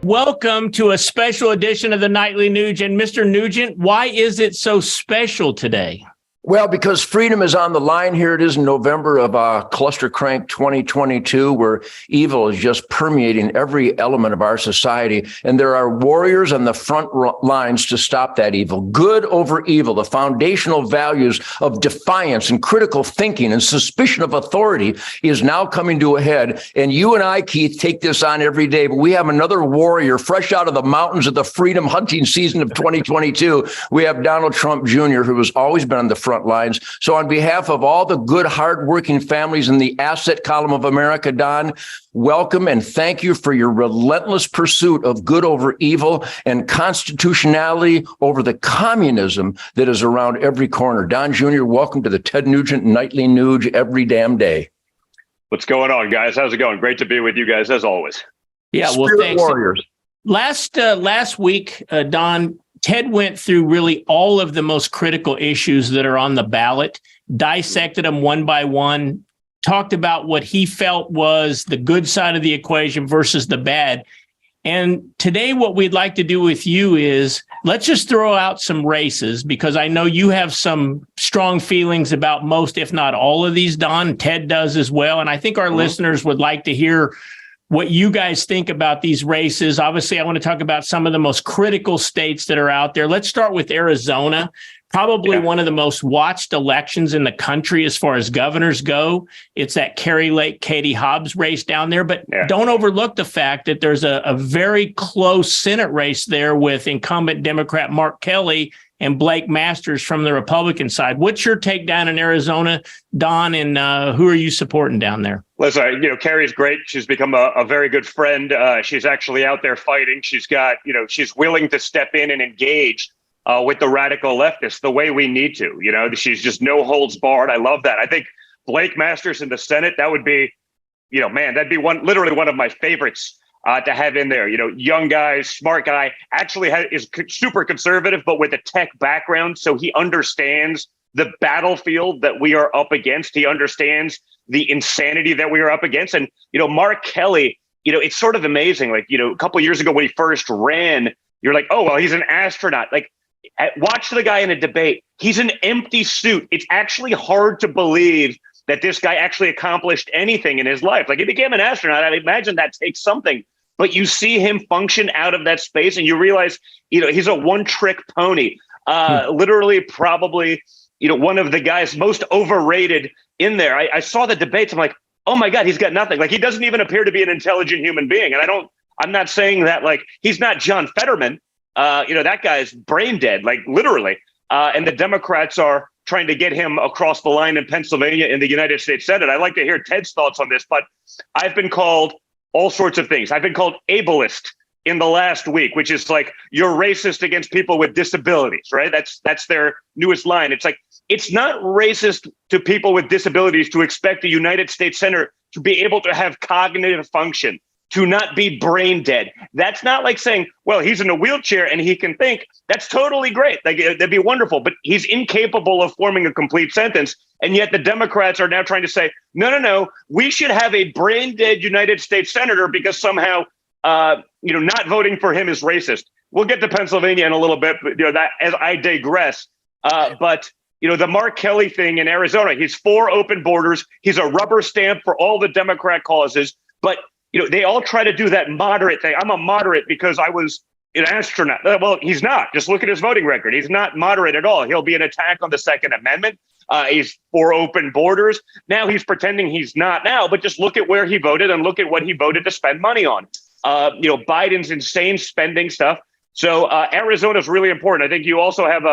Welcome to a special edition of the Nightly Nuge. And Mr. Nugent, why is it so special today? Well, because freedom is on the line. Here it is in November of Cluster Crank 2022, where evil is just permeating every element of our society. And there are warriors on the front lines to stop that evil. Good over evil, the foundational values of defiance and critical thinking and suspicion of authority is now coming to a head. And you and I, Keith, take this on every day. But we have another warrior fresh out of the mountains of the freedom hunting season of 2022. We have Donald Trump Jr., who has always been on the front lines. So on behalf of all the good, hardworking families in the asset column of America, Don, welcome and thank you for your relentless pursuit of good over evil and constitutionality over the communism that is around every corner. Don Jr., welcome to the Ted Nugent Nightly Nuge every damn day. What's going on, guys? How's it going? Great to be with you guys, as always. Yeah, well, Spirit thanks. Warriors. Last week, Don, Ted went through really all of the most critical issues that are on the ballot, dissected them one by one, talked about what he felt was the good side of the equation versus the bad. And today, what we'd like to do with you is let's just throw out some races, because I know you have some strong feelings about most, if not all of these, Don. Ted does as well. And I think our listeners would like to hear what you guys think about these races. Obviously, I want to talk about some of the most critical states that are out there. Let's start with Arizona, probably one of the most watched elections in the country as far as governors go. It's that Kari Lake, Katie Hobbs race down there. But don't overlook the fact that there's a very close Senate race there with incumbent Democrat Mark Kelly and Blake Masters from the Republican side. What's your take down in Arizona, Don, and who are you supporting down there? Listen, Carrie's great. She's become a very good friend. She's actually out there fighting. She's got, she's willing to step in and engage with the radical leftists the way we need to. She's just no holds barred. I love that. I think Blake Masters in the Senate, that would be, that'd be literally one of my favorites to have in there. Young guy, smart guy, actually is super conservative, but with a tech background. So he understands the battlefield that we are up against. He understands the insanity that we are up against. And, Mark Kelly, it's sort of amazing. Like, a couple of years ago when he first ran, you're like, oh, well, he's an astronaut. Like, watch the guy in a debate. He's an empty suit. It's actually hard to believe that this guy actually accomplished anything in his life. Like, he became an astronaut. I imagine that takes something. But you see him function out of that space and you realize, he's a one-trick pony. Literally, probably, one of the guys most overrated in there. I saw the debates. I'm like, oh my God, he's got nothing. Like, he doesn't even appear to be an intelligent human being. And I'm not saying that, like, he's not John Fetterman. That guy's brain dead, like, literally. And the Democrats are trying to get him across the line in Pennsylvania in the United States Senate. I'd like to hear Ted's thoughts on this, but I've been called all sorts of things. I've been called ableist in the last week, which is like, you're racist against people with disabilities, right? That's their newest line. It's like, it's not racist to people with disabilities to expect a United States Senator to be able to have cognitive function, to not be brain dead. That's not like saying, well, he's in a wheelchair and he can think. That's totally great. Like, that'd be wonderful, but he's incapable of forming a complete sentence. And yet the Democrats are now trying to say, no, we should have a brain dead United States Senator because somehow, not voting for him is racist. We'll get to Pennsylvania in a little bit, but that as I digress. But the Mark Kelly thing in Arizona, he's for open borders. He's a rubber stamp for all the Democrat causes, but they all try to do that moderate thing. I'm a moderate because I was an astronaut. Well, he's not. Just look at his voting record. He's not moderate at all. He'll be an attack on the Second Amendment. He's for open borders. Now he's pretending he's not now, but just look at where he voted and look at what he voted to spend money on. Biden's insane spending stuff. So Arizona is really important. I think you also have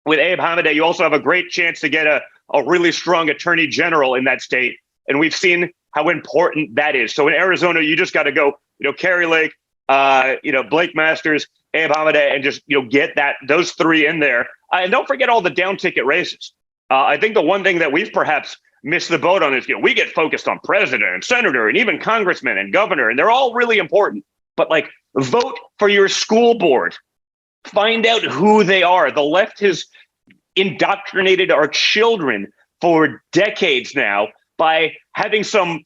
with Abe Hamadeh, you also have a great chance to get a really strong attorney general in that state. And we've seen how important that is. So in Arizona, you just got to go, Kari Lake, Blake Masters, Abe Hamadeh, and just, get those three in there. And don't forget all the down ticket races. I think the one thing that we've perhaps missed the boat on is, we get focused on president and senator and even congressman and governor, and they're all really important. But like, vote for your school board. Find out who they are. The left has indoctrinated our children for decades now by having some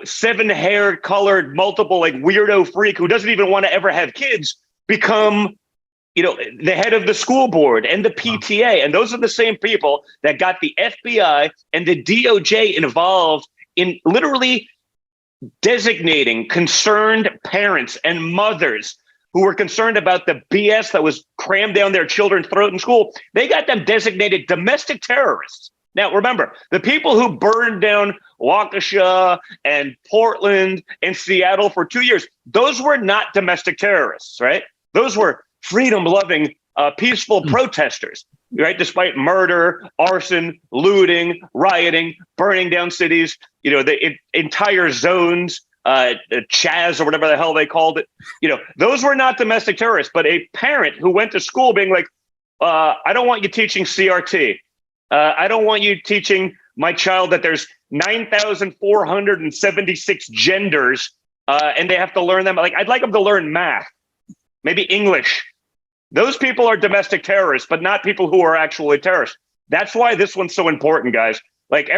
seven-haired, colored, multiple, like weirdo freak who doesn't even want to ever have kids become the head of the school board and the PTA. And those are the same people that got the FBI and the DOJ involved in literally designating concerned parents and mothers who were concerned about the BS that was crammed down their children's throat in school. They got them designated domestic terrorists. Now, remember, the people who burned down Waukesha and Portland and Seattle for 2 years, those were not domestic terrorists, right? Those were freedom-loving, peaceful protesters, right? Despite murder, arson, looting, rioting, burning down cities, the entire zones, Chaz or whatever the hell they called it. Those were not domestic terrorists, but a parent who went to school being like, I don't want you teaching CRT. I don't want you teaching my child that there's 9,476 genders and they have to learn them. Like, I'd like them to learn math, maybe English. Those people are domestic terrorists, but not people who are actually terrorists. That's why this one's so important, guys. Like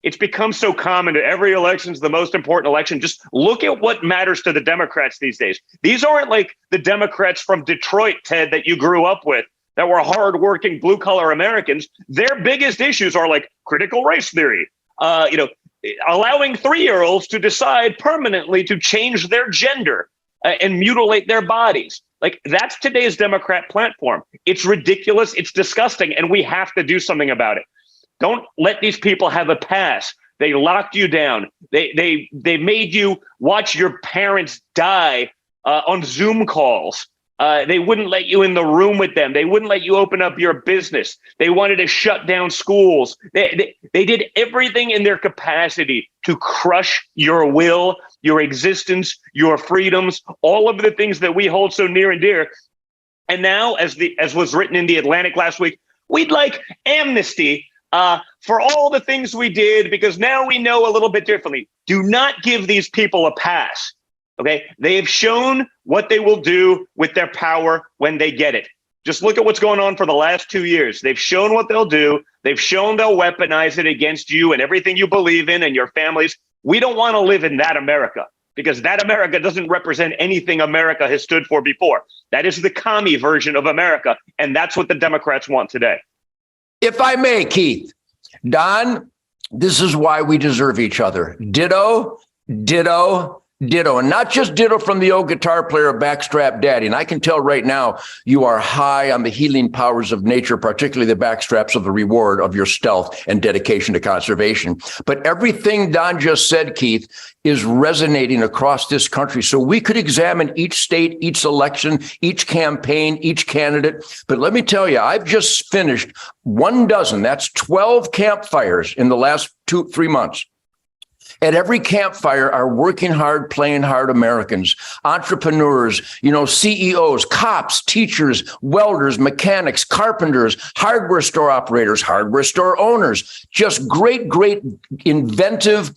it's become so common that every election's the most important election. Just look at what matters to the Democrats these days. These aren't like the Democrats from Detroit, Ted, that you grew up with, that were hardworking blue-collar Americans. Their biggest issues are like critical race theory, allowing 3-year-olds to decide permanently to change their gender and mutilate their bodies. Like, that's today's Democrat platform. It's ridiculous. It's disgusting. And we have to do something about it. Don't let these people have a pass. They locked you down. They made you watch your parents die on Zoom calls. They wouldn't let you in the room with them. They wouldn't let you open up your business. They wanted to shut down schools. They did everything in their capacity to crush your will, your existence, your freedoms, all of the things that we hold so near and dear. And now, as was written in The Atlantic last week, we'd like amnesty for all the things we did, because now we know a little bit differently. Do not give these people a pass. Okay, they have shown what they will do with their power when they get it. Just look at what's going on for the last 2 years. They've shown what they'll do. They've shown they'll weaponize it against you and everything you believe in and your families. We don't want to live in that America, because that America doesn't represent anything America has stood for before. That is the commie version of America, and that's what the Democrats want today. If I may, Keith, Don, this is why we deserve each other. Ditto, ditto, ditto, and not just ditto from the old guitar player, Backstrap Daddy. And I can tell right now you are high on the healing powers of nature, particularly the backstraps of the reward of your stealth and dedication to conservation. But everything Don just said, Keith, is resonating across this country. So we could examine each state, each election, each campaign, each candidate. But let me tell you, I've just finished 12. That's 12 campfires in the last 2-3 months. At every campfire are working hard, playing hard Americans, entrepreneurs, CEOs, cops, teachers, welders, mechanics, carpenters, hardware store operators, hardware store owners, just great, great, inventive,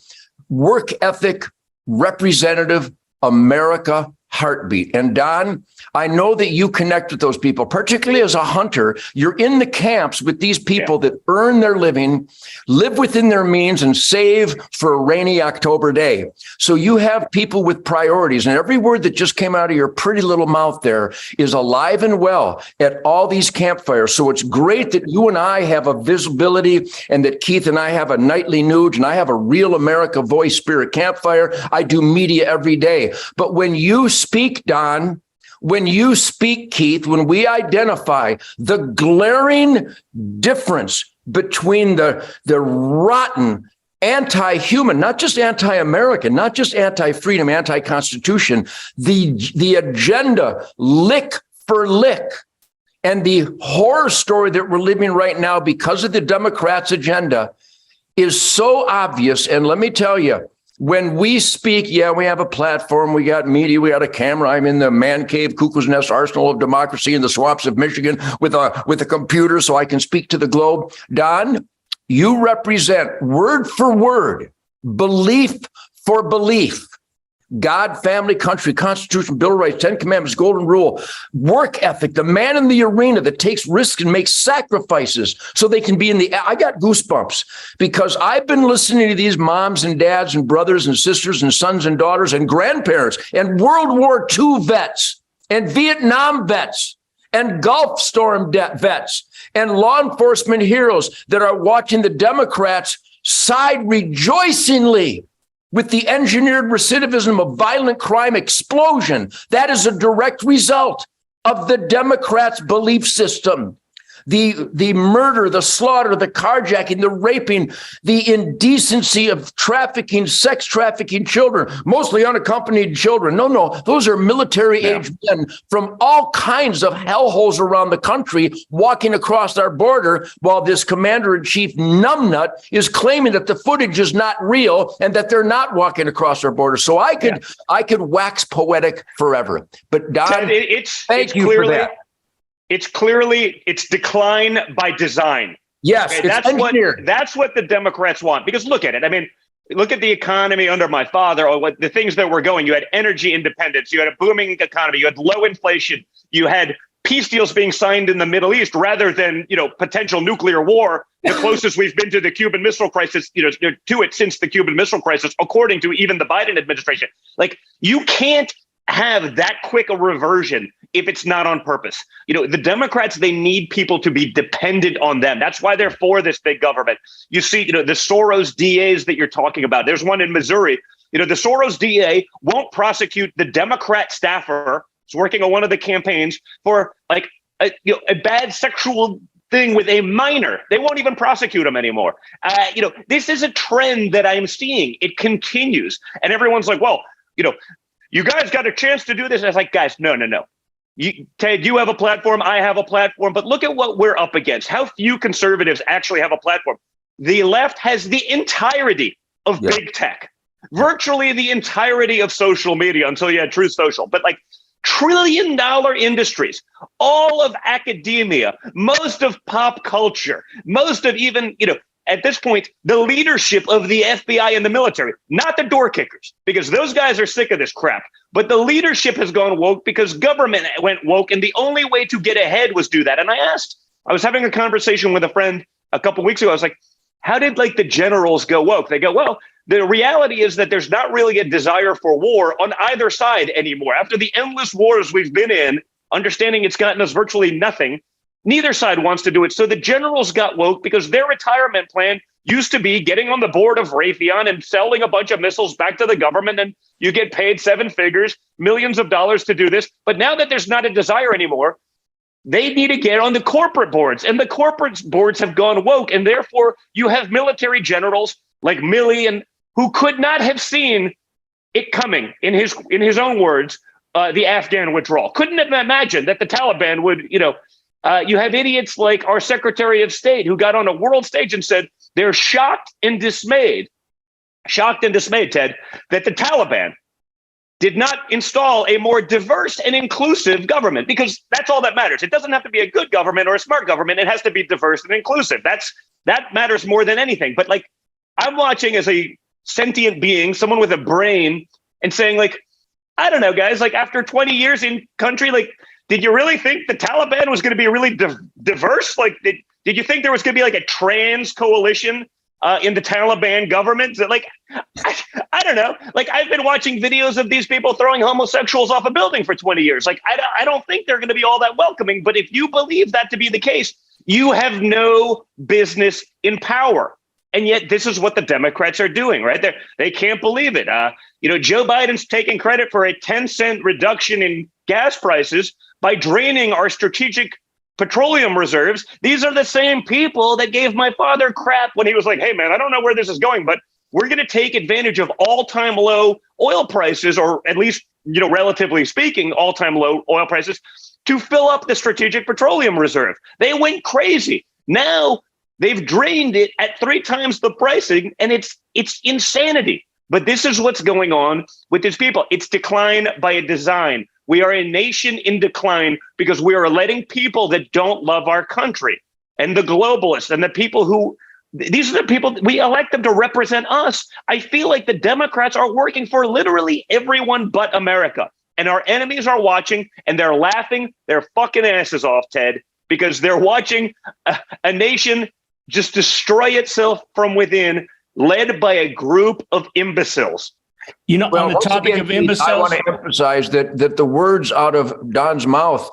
work ethic, representative America heartbeat. And Don, I know that you connect with those people, particularly as a hunter. You're in the camps with these people that earn their living, live within their means, and save for a rainy October day. So you have people with priorities, and every word that just came out of your pretty little mouth there is alive and well at all these campfires. So it's great that you and I have a visibility, and that Keith and I have a nightly Nuge, and I have a Real America Voice Spirit campfire. I do media every day. But when you speak, Don, when you speak, Keith, when we identify the glaring difference between the rotten anti-human, not just anti-American, not just anti-freedom, anti-constitution, the agenda lick for lick, and the horror story that we're living right now because of the Democrats' agenda is so obvious. And let me tell you, when we speak, we have a platform, we got media, we got a camera. I'm in the man cave, cuckoo's nest arsenal of democracy in the swamps of Michigan with a computer so I can speak to the globe. Don, you represent word for word, belief for belief, God, family, country, Constitution, Bill of Rights, 10 Commandments, Golden Rule, work ethic, the man in the arena that takes risks and makes sacrifices so they can be in the. I got goosebumps because I've been listening to these moms and dads and brothers and sisters and sons and daughters and grandparents and World War II vets and Vietnam vets and Gulf Storm vets and law enforcement heroes that are watching the Democrats side rejoicingly with the engineered recidivism of violent crime explosion. That is a direct result of the Democrats' belief system. The murder, the slaughter, the carjacking, the raping, the indecency of trafficking, sex trafficking children, mostly unaccompanied children. No, those are military-age men from all kinds of hellholes around the country walking across our border while this commander-in-chief numbnut is claiming that the footage is not real and that they're not walking across our border. So I could wax poetic forever. But Don, thank you for that. It's decline by design. Yes, okay, that's what the Democrats want. Because look at it. I mean, look at the economy under my father, or what the things that were going. You had energy independence. You had a booming economy. You had low inflation. You had peace deals being signed in the Middle East rather than, potential nuclear war. The closest we've been to the Cuban Missile Crisis, to it since the Cuban Missile Crisis, according to even the Biden administration. Like, you can't have that quick a reversion if it's not on purpose. The Democrats, they need people to be dependent on them. That's why they're for this big government. You see, the Soros DAs that you're talking about, there's one in Missouri. The Soros DA won't prosecute the Democrat staffer who's working on one of the campaigns for a bad sexual thing with a minor. They won't even prosecute him anymore. This is a trend that I'm seeing. It continues. And everyone's like, well, you guys got a chance to do this. And it's like, guys, no. Ted, you have a platform. I have a platform. But look at what we're up against. How few conservatives actually have a platform. The left has the entirety of big tech, virtually the entirety of social media until you had Truth Social. But trillion-dollar industries, all of academia, most of pop culture, most of even, at this point, the leadership of the FBI and the military, not the door kickers, because those guys are sick of this crap. But the leadership has gone woke because government went woke. And the only way to get ahead was do that. And I was having a conversation with a friend a couple of weeks ago. I was like, how did the generals go woke? They go, well, the reality is that there's not really a desire for war on either side anymore. After the endless wars we've been in, understanding it's gotten us virtually nothing, neither side wants to do it. So the generals got woke because their retirement plan used to be getting on the board of Raytheon and selling a bunch of missiles back to the government, and you get paid seven figures, millions of dollars to do this. But now that there's not a desire anymore, they need to get on the corporate boards, and the corporate boards have gone woke. And therefore you have military generals like Milley, and who could not have seen it coming, in his own words, the Afghan withdrawal. Couldn't have imagined that the Taliban would, you have idiots like our Secretary of State who got on a world stage and said they're shocked and dismayed, Ted, that the Taliban did not install a more diverse and inclusive government, because that's all that matters. It doesn't have to be a good government or a smart government. It has to be diverse and inclusive. That matters more than anything. But I'm watching as a sentient being, someone with a brain, and saying I don't know, guys, after 20 years in country, did you really think the Taliban was going to be really diverse? Did you think there was going to be a trans coalition in the Taliban government? I don't know. I've been watching videos of these people throwing homosexuals off a building for 20 years. I don't think they're going to be all that welcoming. But if you believe that to be the case, you have no business in power. And yet this is what the Democrats are doing, right? They can't believe it. Joe Biden's taking credit for a 10-cent reduction in gas prices by draining our strategic petroleum reserves. These are the same people that gave my father crap when he was like, hey, man, I don't know where this is going, but we're going to take advantage of all-time low oil prices, or at least, relatively speaking, all-time low oil prices, to fill up the strategic petroleum reserve. They went crazy. Now they've drained it at 3 times the pricing, and it's insanity. But this is what's going on with these people. It's decline by design. We are a nation in decline because we are letting people that don't love our country, and the globalists, and the people who these are the people, we elect them to represent us. I feel like the Democrats are working for literally everyone but America. And our enemies are watching and they're laughing their fucking asses off, Ted, because they're watching a nation just destroy itself from within, led by a group of imbeciles. On the topic of imbeciles, I want to emphasize that the words out of Don's mouth,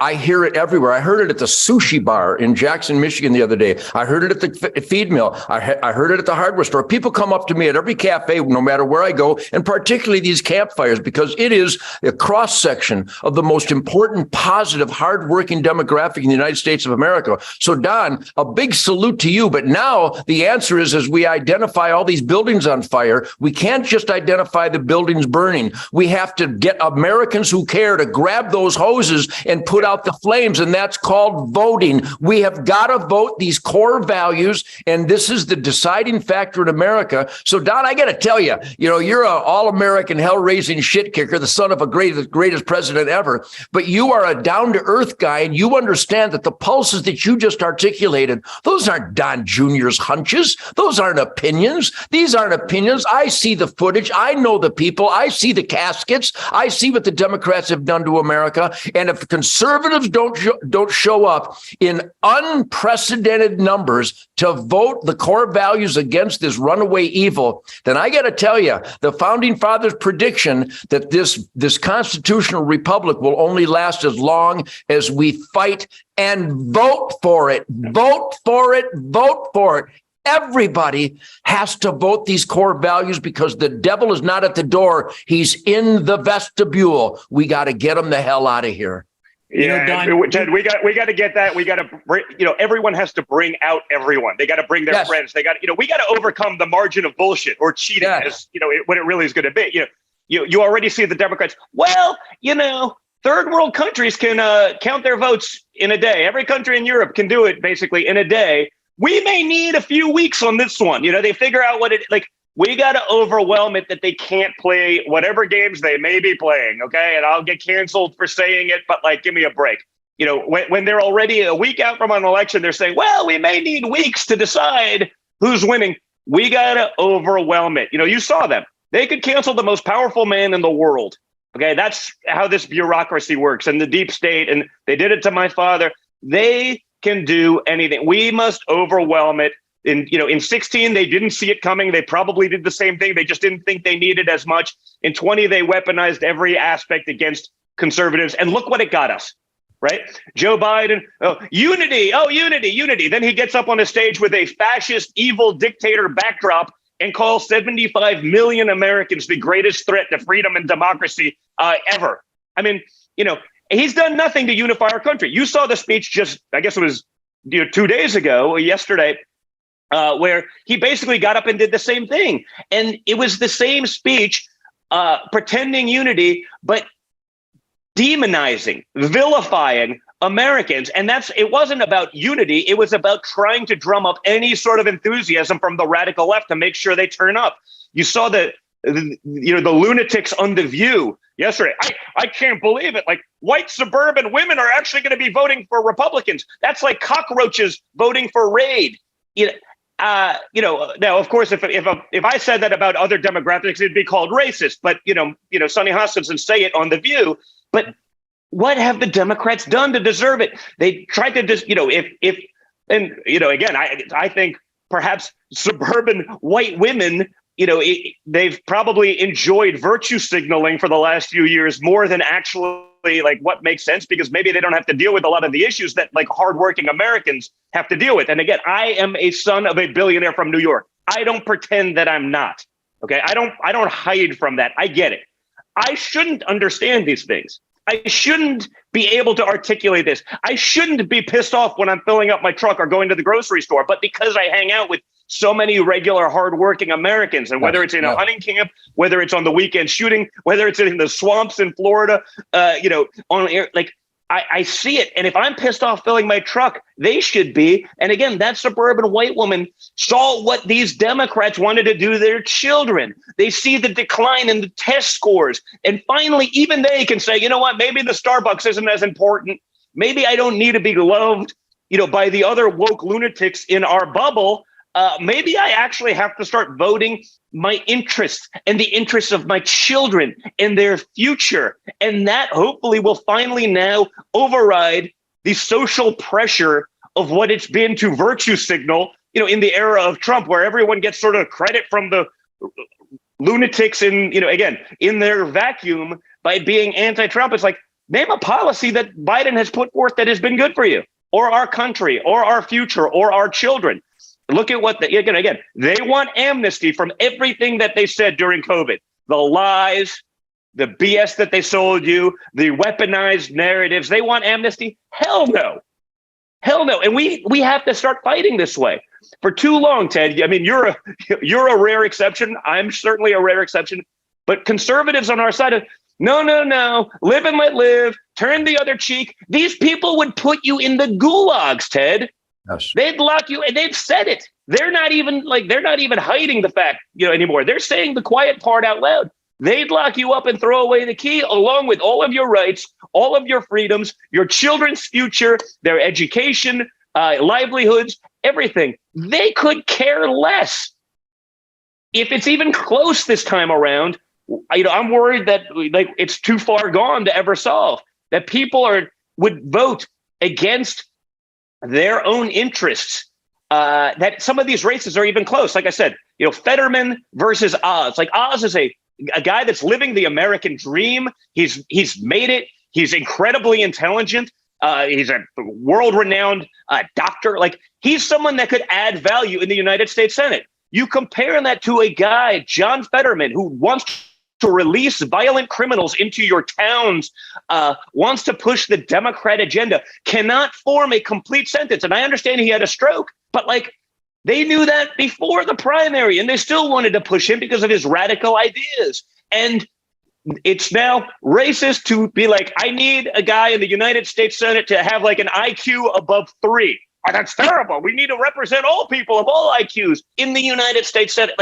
I hear it everywhere. I heard it at the sushi bar in Jackson, Michigan the other day. I heard it at the feed mill. I heard it at the hardware store. People come up to me at every cafe, no matter where I go, and particularly these campfires, because it is a cross-section of the most important, positive, hardworking demographic in the United States of America. So, Don, a big salute to you. But now the answer is, as we identify all these buildings on fire, we can't just identify the buildings burning. We have to get Americans who care to grab those hoses and put out the flames, and that's called voting. We have got to vote these core values, and this is the deciding factor in America. So, Don, I got to tell you, you're an all-American hell-raising shit kicker, the son of the greatest president ever, but you are a down-to-earth guy, and you understand that the pulses that you just articulated, those aren't Don Jr.'s hunches. Those aren't opinions. These aren't opinions. I see the footage. I know the people. I see the caskets. I see what the Democrats have done to America, and if conservatives don't show up in unprecedented numbers to vote the core values against this runaway evil, then I got to tell you, the founding fathers' prediction that this constitutional republic will only last as long as we fight and vote for it. Vote for it. Vote for it. Everybody has to vote these core values because the devil is not at the door. He's in the vestibule. We got to get him the hell out of here. Yeah, Don, Ted, we got to get that. We got to, everyone has to bring out everyone. They got to bring their friends. They got, we got to overcome the margin of bullshit or cheating, as what it really is going to be. You already see the Democrats. Well, third world countries can count their votes in a day. Every country in Europe can do it basically in a day. We may need a few weeks on this one. They figure out what we got to overwhelm it that they can't play whatever games they may be playing. Okay. And I'll get canceled for saying it, but give me a break. When they're already a week out from an election, they're saying, well, we may need weeks to decide who's winning. We got to overwhelm it. You saw them. They could cancel the most powerful man in the world. Okay. That's how this bureaucracy works, and the deep state. And they did it to my father. They can do anything. We must overwhelm it. In 16, they didn't see it coming. They probably did the same thing. They just didn't think they needed as much. In 20, they weaponized every aspect against conservatives. And look what it got us, right? Joe Biden, unity. Then he gets up on a stage with a fascist, evil dictator backdrop and calls 75 million Americans the greatest threat to freedom and democracy ever. I mean, he's done nothing to unify our country. You saw the speech just, I guess it was 2 days ago, or yesterday, where he basically got up and did the same thing. And it was the same speech, pretending unity, but demonizing, vilifying Americans. And it wasn't about unity. It was about trying to drum up any sort of enthusiasm from the radical left to make sure they turn up. You saw the lunatics on The View yesterday. I can't believe it. White suburban women are actually going to be voting for Republicans. That's like cockroaches voting for Raid. Now, of course, if I said that about other demographics, it'd be called racist. But, Sonny Hoskinson say it on The View. But what have the Democrats done to deserve it? They tried to just, again, I think perhaps suburban white women, they've probably enjoyed virtue signaling for the last few years more than actually what makes sense, because maybe they don't have to deal with a lot of the issues that hardworking Americans have to deal with. And again, I am a son of a billionaire from New York. I don't pretend that I'm not. Okay. I don't hide from that. I get it. I shouldn't understand these things. I shouldn't be able to articulate this. I shouldn't be pissed off when I'm filling up my truck or going to the grocery store. But because I hang out with so many regular hardworking Americans, and whether it's in a hunting camp, whether it's on the weekend shooting, whether it's in the swamps in Florida, on air, I see it. And if I'm pissed off filling my truck, they should be. And again, that suburban white woman saw what these Democrats wanted to do to their children. They see the decline in the test scores. And finally, even they can say, you know what, maybe the Starbucks isn't as important. Maybe I don't need to be loved, by the other woke lunatics in our bubble. maybe I actually have to start voting my interests and the interests of my children and their future. And that hopefully will finally now override the social pressure of what it's been to virtue signal, in the era of Trump, where everyone gets sort of credit from the lunatics in their vacuum by being anti-Trump. It's like, name a policy that Biden has put forth that has been good for you or our country or our future or our children. Look at what they want amnesty from everything that they said during COVID, the lies, the BS that they sold you, the weaponized narratives. They want amnesty. Hell no. And we have to start fighting this way. For too long, Ted. I mean, you're a rare exception. I'm certainly a rare exception. But conservatives on our side of no, live and let live, turn the other cheek. These people would put you in the gulags, Ted. Yes. They'd lock you, and they've said it. They're not even hiding the fact, anymore. They're saying the quiet part out loud. They'd lock you up and throw away the key, along with all of your rights, all of your freedoms, your children's future, their education, livelihoods, everything. They could care less. If it's even close this time around, I'm worried that it's too far gone to ever solve. That people would vote against their own interests. That some of these races are even close. Like I said, Fetterman versus Oz. Like, Oz is a guy that's living the American dream. He's made it. He's incredibly intelligent. He's a world-renowned doctor. Like, he's someone that could add value in the United States Senate. You compare that to a guy, John Fetterman, who wants to release violent criminals into your towns, wants to push the Democrat agenda, cannot form a complete sentence. And I understand he had a stroke, but they knew that before the primary, and they still wanted to push him because of his radical ideas. And it's now racist to be like, I need a guy in the United States Senate to have an IQ above 3. Oh, that's terrible. We need to represent all people of all IQs in the United States Senate.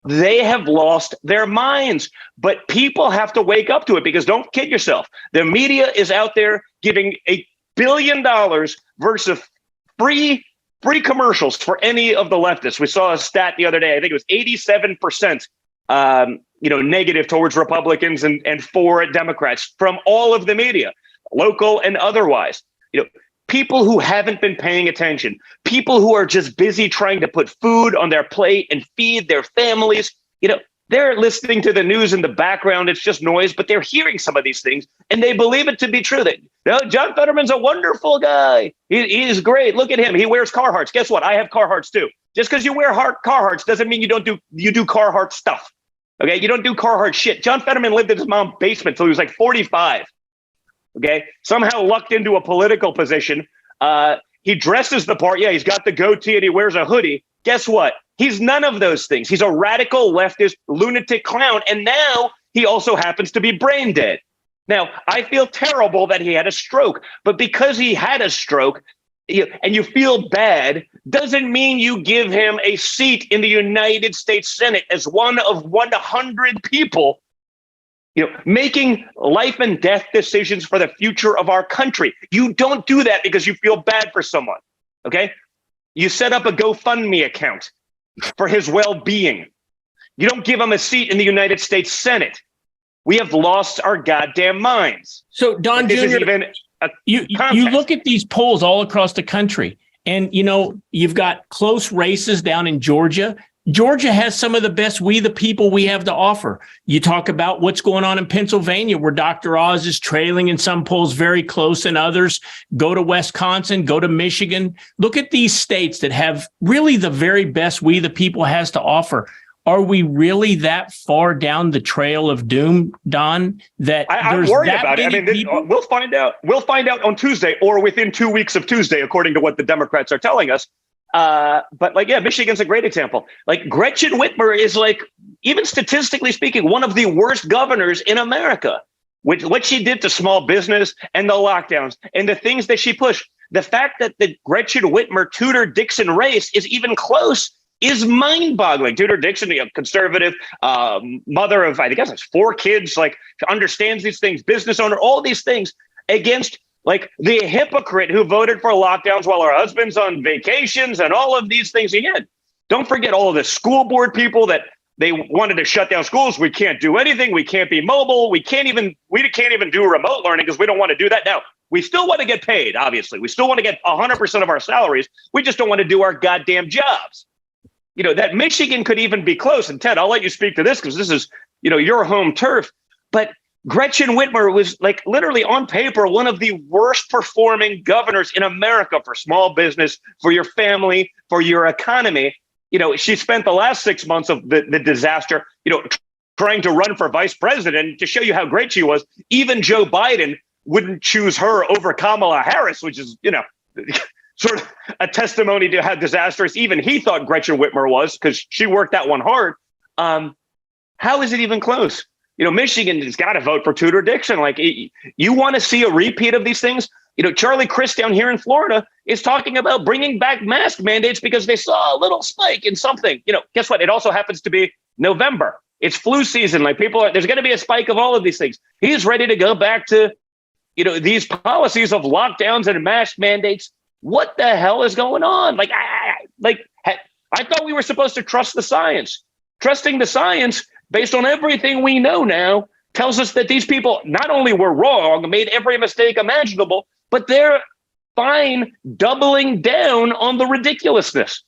They have lost their minds, but people have to wake up to it, because don't kid yourself. The media is out there giving $1 billion versus free commercials for any of the leftists. We saw a stat the other day. I think it was 87%, negative towards Republicans and for Democrats from all of the media, local and otherwise. People who haven't been paying attention, people who are just busy trying to put food on their plate and feed their families, they're listening to the news in the background. It's just noise, but they're hearing some of these things and they believe it to be true. That John Fetterman's a wonderful guy. He's great. Look at him. He wears Carhartts. Guess what? I have Carhartts too. Just because you wear Carhartts doesn't mean you do Carhartt stuff. Okay, you don't do Carhartt shit. John Fetterman lived in his mom's basement till he was 45. Okay, somehow lucked into a political position. He dresses the part. Yeah, he's got the goatee and he wears a hoodie. Guess what? He's none of those things. He's a radical leftist lunatic clown. And now he also happens to be brain dead. Now, I feel terrible that he had a stroke, but because he had a stroke and you feel bad, doesn't mean you give him a seat in the United States Senate as one of 100 people making life and death decisions for the future of our country. You don't do that because you feel bad for someone, okay? You set up a GoFundMe account for his well-being. You don't give him a seat in the United States Senate. We have lost our goddamn minds. So, Don Jr., you look at these polls all across the country, and, you've got close races down in Georgia. Georgia has some of the best we the people we have to offer. You talk about what's going on in Pennsylvania, where Dr. Oz is trailing in some polls, very close in others. Go to Wisconsin, go to Michigan. Look at these states that have really the very best we the people has to offer. Are we really that far down the trail of doom, Don? I'm worried about it. I mean, we'll find out. We'll find out on Tuesday or within 2 weeks of Tuesday, according to what the Democrats are telling us. But Michigan's a great example. Gretchen Whitmer is even statistically speaking, one of the worst governors in America. With what she did to small business and the lockdowns and the things that she pushed. The fact that the Gretchen Whitmer Tudor Dixon race is even close is mind-boggling. Tudor Dixon, conservative, mother of, I guess it's 4 kids, understands these things, business owner, all these things against the hypocrite who voted for lockdowns while her husband's on vacations and all of these things again. Don't forget all of the school board people that they wanted to shut down schools. We can't do anything. We can't be mobile. We can't even do remote learning because we don't want to do that. Now, we still want to get paid, obviously. We still want to get 100% of our salaries. We just don't want to do our goddamn jobs. That Michigan could even be close. And Ted, I'll let you speak to this because this is, your home turf. But Gretchen Whitmer was like literally on paper one of the worst performing governors in America for small business, for your family, for your economy. She spent the last 6 months of the disaster, trying to run for vice president. To show you how great she was, even Joe Biden wouldn't choose her over Kamala Harris, which is, sort of a testimony to how disastrous even he thought Gretchen Whitmer was, because she worked that one hard. How is it even close? Michigan has got to vote for Tudor Dixon. Like, you want to see a repeat of these things? Charlie Crist down here in Florida is talking about bringing back mask mandates because they saw a little spike in something. Guess what? It also happens to be November. It's flu season. Like, there's going to be a spike of all of these things. He's ready to go back to, these policies of lockdowns and mask mandates. What the hell is going on? I thought we were supposed to trust the science. Trusting the science based on everything we know now tells us that these people not only were wrong, made every mistake imaginable, but they're fine doubling down on the ridiculousness.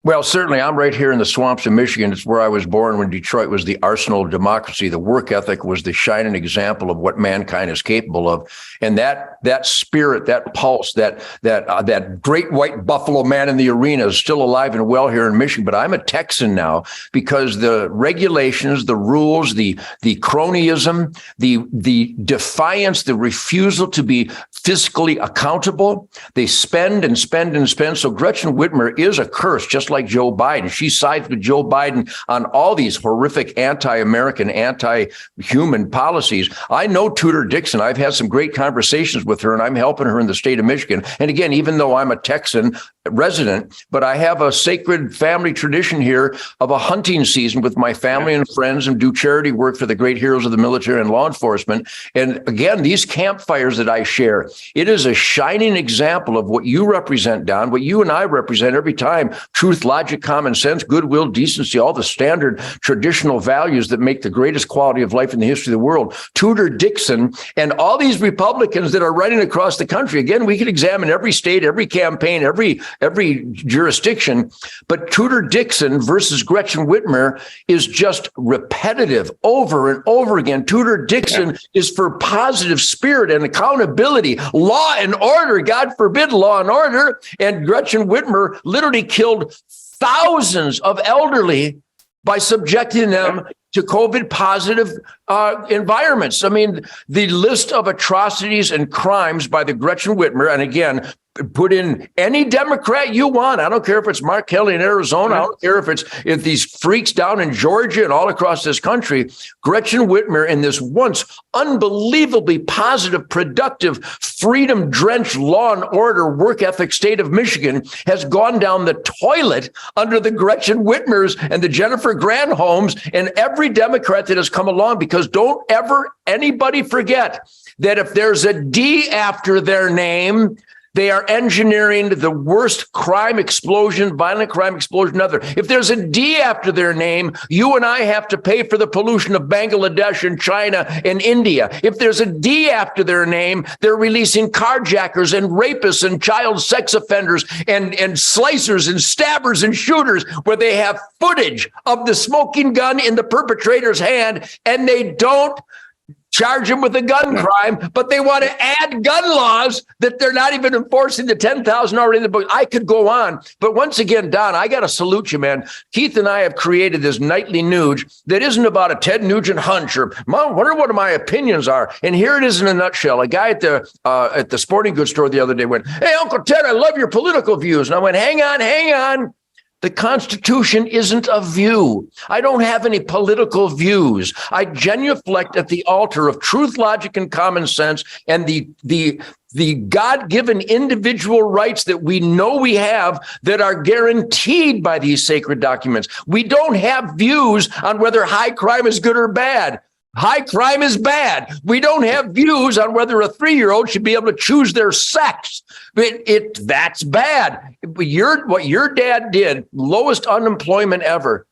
Well, certainly, I'm right here in the swamps of Michigan. It's where I was born, when Detroit was the arsenal of democracy. The work ethic was the shining example of what mankind is capable of. And that spirit, that pulse, that great white buffalo man in the arena is still alive and well here in Michigan. But I'm a Texan now because the regulations, the rules, the cronyism, the defiance, the refusal to be fiscally accountable, they spend and spend and spend. So Gretchen Whitmer is a curse, just like Joe Biden. She sides with Joe Biden on all these horrific anti-American, anti-human policies. I know Tudor Dixon. I've had some great conversations with her, and I'm helping her in the state of Michigan. And again, even though I'm a Texan resident, but I have a sacred family tradition here of a hunting season with my family and friends, and do charity work for the great heroes of the military and law enforcement. And again, these campfires that I share, it is a shining example of what you represent, Don, what you and I represent every time: truth, logic, common sense, goodwill, decency, all the standard traditional values that make the greatest quality of life in the history of the world. Tudor Dixon and all these Republicans that are running across the country. Again, we could examine every state, every campaign, every jurisdiction, but Tudor Dixon versus Gretchen Whitmer is just repetitive over and over again. Tudor Dixon is for positive spirit and accountability, law and order, God forbid law and order. And Gretchen Whitmer literally killed thousands of elderly by subjecting them to COVID positive environments. I mean, the list of atrocities and crimes by the Gretchen Whitmer, and again, put in any Democrat you want. I don't care if it's Mark Kelly in Arizona. I don't care if these freaks down in Georgia and all across this country. Gretchen Whitmer, in this once unbelievably positive, productive, freedom-drenched law and order work ethic state of Michigan, has gone down the toilet under the Gretchen Whitmers and the Jennifer Granholms and every Democrat that has come along. Because don't ever anybody forget that if there's a D after their name, they are engineering the worst crime explosion, violent crime explosion ever. If there's a D after their name, you and I have to pay for the pollution of Bangladesh and China and India. If there's a D after their name, they're releasing carjackers and rapists and child sex offenders and slicers and stabbers and shooters, where they have footage of the smoking gun in the perpetrator's hand, and they don't charge them with a gun crime, but they want to add gun laws that they're not even enforcing the 10,000 already in the book. I could go on, but once again, Don, I got to salute you, man. Keith and I have created this nightly Nuge that isn't about a Ted Nugent hunch or, Mom, wonder what my opinions are. And here it is in a nutshell. A guy at the sporting goods store the other day went, "Hey, Uncle Ted, I love your political views." And I went, hang on. The Constitution isn't a view. I don't have any political views. I genuflect at the altar of truth, logic, and common sense, and the God-given individual rights that we know we have that are guaranteed by these sacred documents. We don't have views on whether high crime is good or bad. High crime is bad. We don't have views on whether a 3-year-old should be able to choose their sex. That's bad. What your dad did, lowest unemployment ever.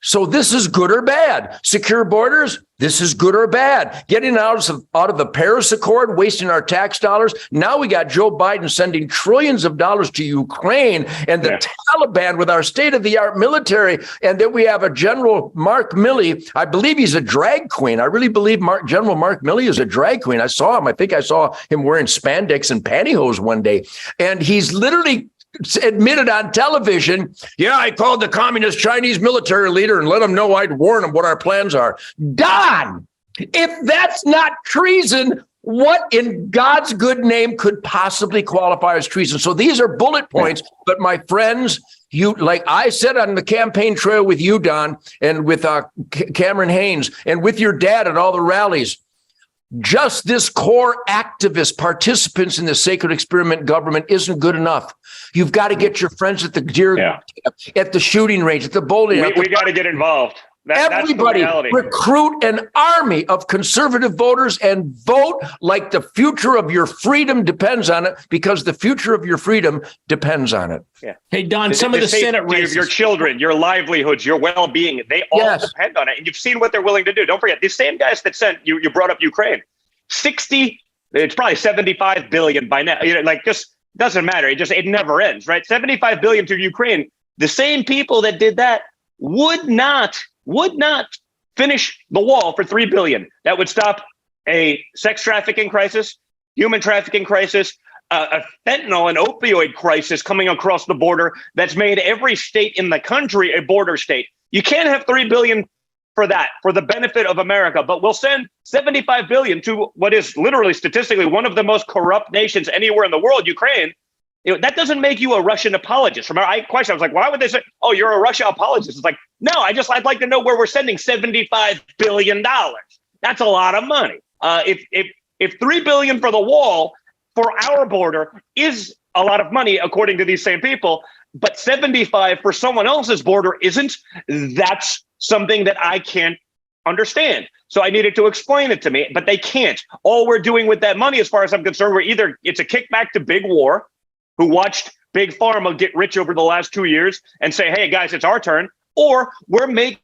So this is good or bad. Secure borders, this is good or bad. Getting out of the Paris Accord, wasting our tax dollars. Now we got Joe Biden sending trillions of dollars to Ukraine and the Taliban with our state-of-the-art military. And then we have a General Mark Milley. I believe he's a drag queen. I really believe General Mark Milley is a drag queen. I saw him. I think I saw him wearing spandex and pantyhose one day. And he's literally admitted on television, yeah, I called the communist Chinese military leader and let him know I'd warn him what our plans are. Don, if that's not treason, what in God's good name could possibly qualify as treason? So these are bullet points, but my friends, you, like I said on the campaign trail with you, Don, and with Cameron Haynes, and with your dad at all the rallies, just this core activist participants in the sacred experiment government isn't good enough. You've got to get your friends at the at the shooting range, at the bowling. We got to get involved. Everybody recruit an army of conservative voters and vote like the future of your freedom depends on it, because the future of your freedom depends on it. Yeah. Hey, Don, some of the Senate races, your children, your livelihoods, your well-being, they all depend on it. And you've seen what they're willing to do. Don't forget, these same guys that sent you brought up Ukraine, it's probably 75 billion by now. Just doesn't matter. It never ends, right? 75 billion to Ukraine. The same people that did that would not finish the wall for 3 billion. That would stop a sex trafficking crisis, human trafficking crisis, a fentanyl and opioid crisis coming across the border that's made every state in the country a border state. You can't have 3 billion for that, for the benefit of America, but we'll send 75 billion to what is literally statistically one of the most corrupt nations anywhere in the world, Ukraine. That doesn't make you a Russian apologist. Remember, I was like, why would they say, oh, you're a Russia apologist? It's like, no, I'd like to know where we're sending $75 billion. That's a lot of money. If 3 billion for the wall for our border is a lot of money, according to these same people, but 75 for someone else's border isn't, that's something that I can't understand. So I needed to explain it to me, but they can't. All we're doing with that money, as far as I'm concerned, it's a kickback to Big War, who watched Big Pharma get rich over the last 2 years and say, hey, guys, it's our turn. Or we're making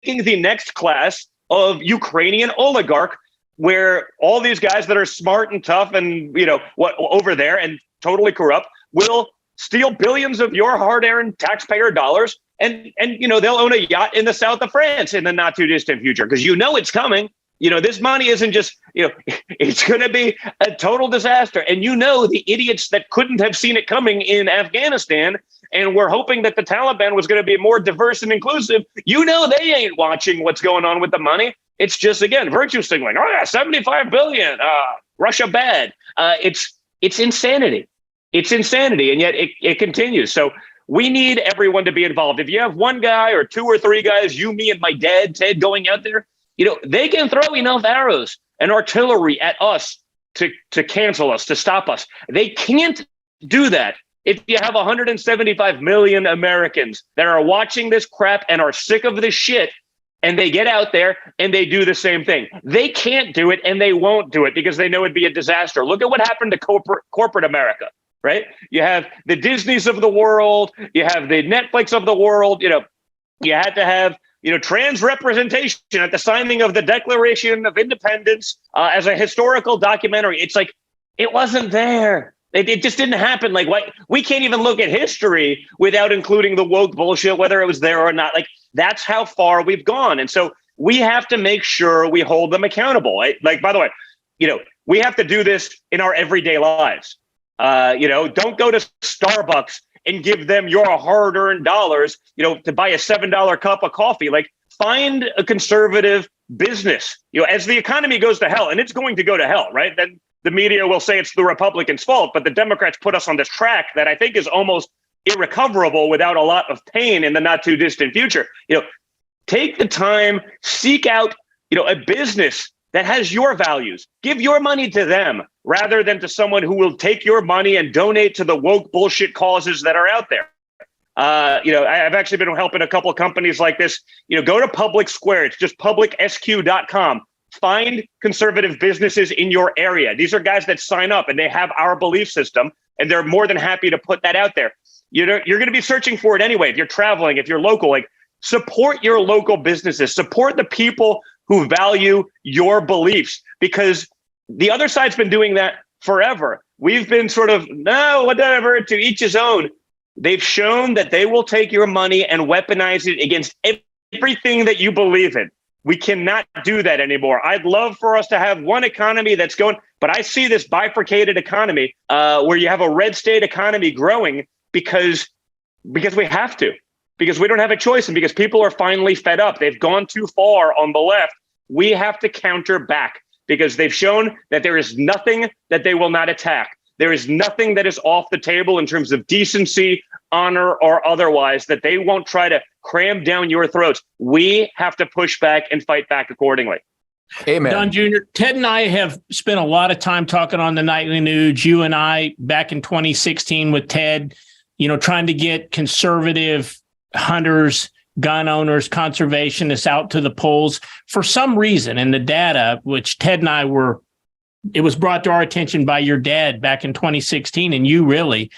the next class of Ukrainian oligarch, where all these guys that are smart and tough and, over there and totally corrupt will steal billions of your hard-earned taxpayer dollars. And they'll own a yacht in the south of France in the not too distant future, because it's coming. This money isn't just, it's going to be a total disaster. And the idiots that couldn't have seen it coming in Afghanistan and were hoping that the Taliban was going to be more diverse and inclusive, they ain't watching what's going on with the money. It's just, again, virtue signaling. Oh, yeah, 75 billion, Russia bad. It's insanity. It's insanity. And yet it continues. So we need everyone to be involved. If you have one guy or 2 or 3 guys, you, me, and my dad, Ted, going out there, they can throw enough arrows and artillery at us to cancel us, to stop us. They can't do that if you have 175 million Americans that are watching this crap and are sick of this shit, and they get out there and they do the same thing. They can't do it, and they won't do it because they know it'd be a disaster. Look at what happened to corporate America, right? You have the Disneys of the world. You have the Netflix of the world. You had to have trans representation at the signing of the Declaration of Independence as a historical documentary. It's like, it wasn't there. It just didn't happen. Like, we can't even look at history without including the woke bullshit, whether it was there or not. Like, that's how far we've gone. And so we have to make sure we hold them accountable. Like, by the way, we have to do this in our everyday lives. Don't go to Starbucks and give them your hard-earned dollars, to buy a $7 cup of coffee. Like, find a conservative business. As the economy goes to hell, and it's going to go to hell, right? Then the media will say it's the Republicans' fault, but the Democrats put us on this track that I think is almost irrecoverable without a lot of pain in the not too distant future. Take the time, seek out, a business that has your values. Give your money to them rather than to someone who will take your money and donate to the woke bullshit causes that are out there. I've actually been helping a couple of companies like this. Go to Public Square. It's just publicsq.com. find conservative businesses in your area. These are guys that sign up and they have our belief system, and they're more than happy to put that out there. You're going to be searching for it anyway. If you're traveling, if you're local, like, support your local businesses, support the people who value your beliefs, because the other side's been doing that forever. We've been sort of, no, whatever, to each his own. They've shown that they will take your money and weaponize it against everything that you believe in. We cannot do that anymore. I'd love for us to have one economy that's going, but I see this bifurcated economy where you have a red state economy growing because we have to, because we don't have a choice, and because people are finally fed up. They've gone too far on the left. We have to counter back, because they've shown that there is nothing that they will not attack. There is nothing that is off the table in terms of decency, honor, or otherwise, that they won't try to cram down your throats. We have to push back and fight back accordingly. Amen. Don Jr., Ted and I have spent a lot of time talking on the Nightly Nuge. You and I back in 2016 with Ted, trying to get conservative hunters, gun owners, conservationists out to the polls. For some reason, in the data, which Ted and I it was brought to our attention by your dad back in 2016, and you really,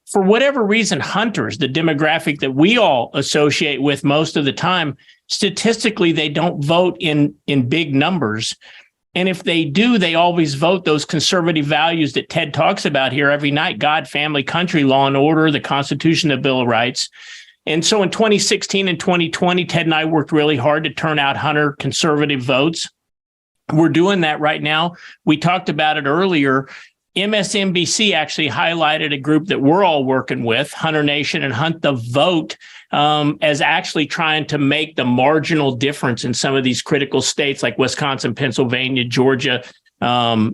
for whatever reason, hunters, the demographic that we all associate with most of the time, statistically, they don't vote in big numbers. And if they do, they always vote those conservative values that Ted talks about here every night: God, family, country, law and order, the Constitution, the Bill of Rights. And so in 2016 and 2020, Ted and I worked really hard to turn out hunter conservative votes. We're doing that right now. We talked about it earlier. MSNBC actually highlighted a group that we're all working with, Hunter Nation and Hunt the Vote, as actually trying to make the marginal difference in some of these critical states like Wisconsin, Pennsylvania, Georgia,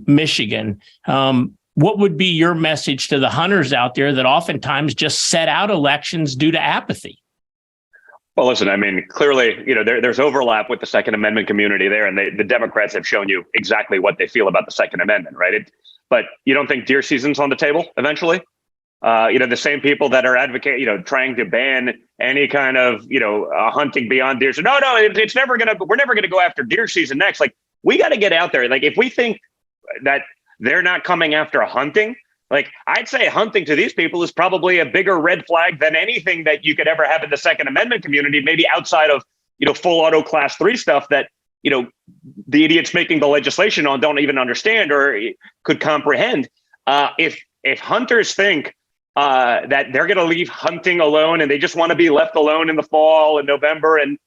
Michigan. What would be your message to the hunters out there that oftentimes just set out elections due to apathy? Well, listen, I mean, clearly, there's overlap with the Second Amendment community there, and the Democrats have shown you exactly what they feel about the Second Amendment, right? But you don't think deer season's on the table eventually? The same people that are advocating, trying to ban any kind of, hunting beyond deer. So no, it's never we're never gonna go after deer season next. Like, we got to get out there. Like, if we think that they're not coming after hunting, like, I'd say hunting to these people is probably a bigger red flag than anything that you could ever have in the Second Amendment community, maybe outside of, full auto class 3 stuff that, the idiots making the legislation on don't even understand or could comprehend. If hunters think that they're going to leave hunting alone and they just want to be left alone in the fall and November, and,